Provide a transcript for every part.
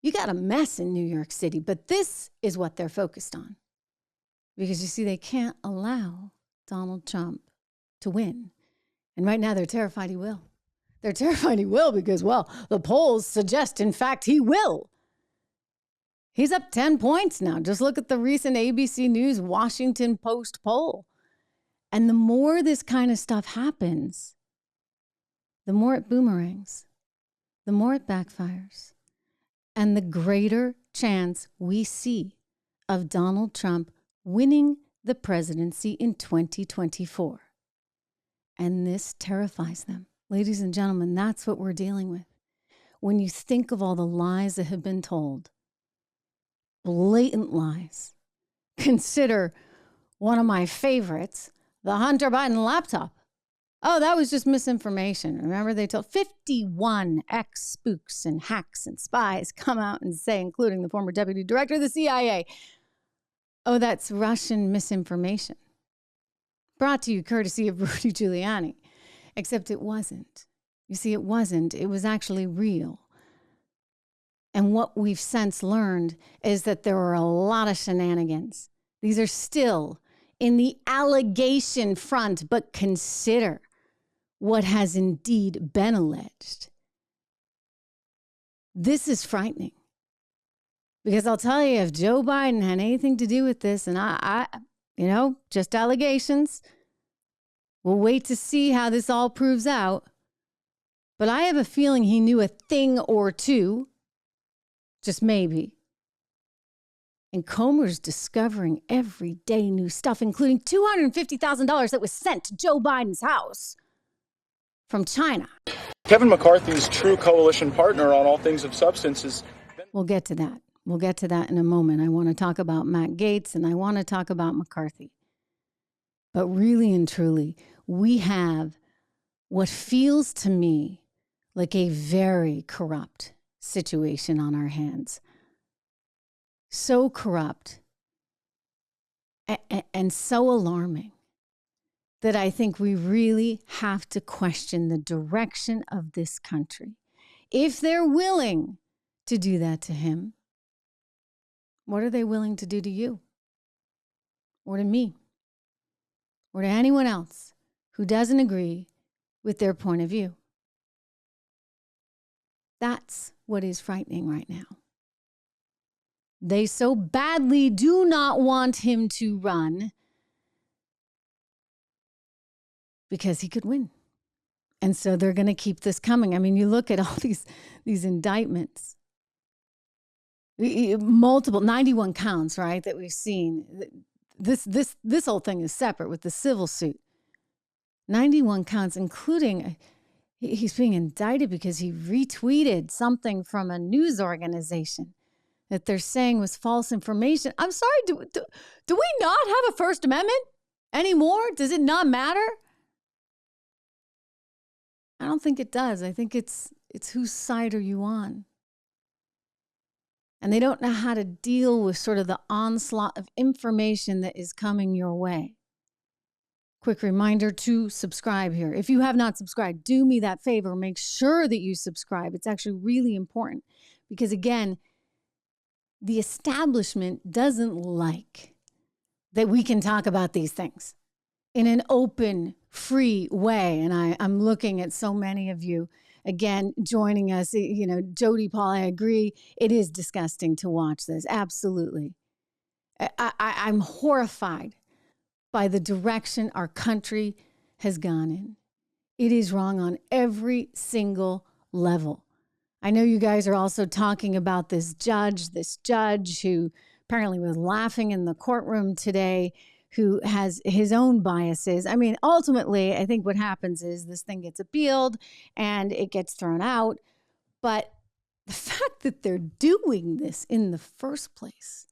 You got a mess in New York City, but this is what they're focused on. Because you see, they can't allow Donald Trump to win. And right now they're terrified he will. They're terrified he will because, well, the polls suggest, in fact, he will. He's up 10 points now. Just look at the recent ABC News Washington Post poll. And the more this kind of stuff happens, the more it boomerangs, the more it backfires, and the greater chance we see of Donald Trump winning the presidency in 2024. And this terrifies them. Ladies and gentlemen, that's what we're dealing with. When you think of all the lies that have been told, blatant lies, consider one of my favorites, the Hunter Biden laptop. Oh, that was just misinformation. Remember, they told 51 ex-spooks and hacks and spies come out and say, including the former deputy director of the CIA, oh, that's Russian misinformation. Brought to you courtesy of Rudy Giuliani. Except it wasn't. You see, it wasn't. It was actually real. And what we've since learned is that there were a lot of shenanigans. These are still in the allegation front, but consider what has indeed been alleged. This is frightening. Because I'll tell you, if Joe Biden had anything to do with this, and I just allegations, we'll wait to see how this all proves out. But I have a feeling he knew a thing or two, just maybe. And Comer's discovering every day new stuff, including $250,000 that was sent to Joe Biden's house from China. Kevin McCarthy's true coalition partner on all things of substance is... We'll get to that. We'll get to that in a moment. I want to talk about Matt Gaetz and I want to talk about McCarthy. But really and truly, we have what feels to me like a very corrupt situation on our hands. So corrupt and so alarming that I think we really have to question the direction of this country. If they're willing to do that to him, what are they willing to do to you? Or to me? Or to anyone else who doesn't agree with their point of view? That's what is frightening right now. They so badly do not want him to run because he could win. And so they're going to keep this coming. I mean, you look at all these indictments. Multiple 91 counts, right, that we've seen. This whole thing is separate with the civil suit. 91 counts, including he's being indicted because he retweeted something from a news organization that they're saying was false information. I'm sorry, do we not have a First Amendment anymore? Does it not matter? I don't think it does. I think it's whose side are you on? And they don't know how to deal with sort of the onslaught of information that is coming your way. Quick reminder to subscribe here. If you have not subscribed, do me that favor. Make sure that you subscribe. It's actually really important because, again, the establishment doesn't like that we can talk about these things in an open, free way. And I'm looking at so many of you, again, joining us. You know, Jody, Paul, I agree. It is disgusting to watch this. Absolutely. I'm horrified by the direction our country has gone in. It is wrong on every single level. I know you guys are also talking about this judge who apparently was laughing in the courtroom today, who has his own biases. I mean, ultimately, I think what happens is this thing gets appealed and it gets thrown out. But the fact that they're doing this in the first place,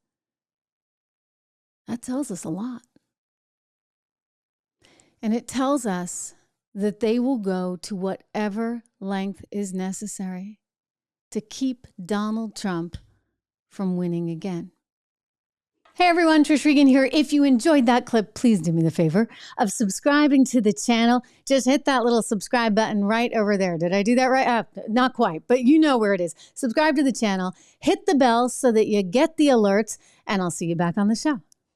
that tells us a lot. And it tells us that they will go to whatever length is necessary to keep Donald Trump from winning again. Hey everyone, Trish Regan here. If you enjoyed that clip, please do me the favor of subscribing to the channel. Just hit that little subscribe button right over there. Did I do that right? Not quite, but you know where it is. Subscribe to the channel, hit the bell so that you get the alerts, and I'll see you back on the show.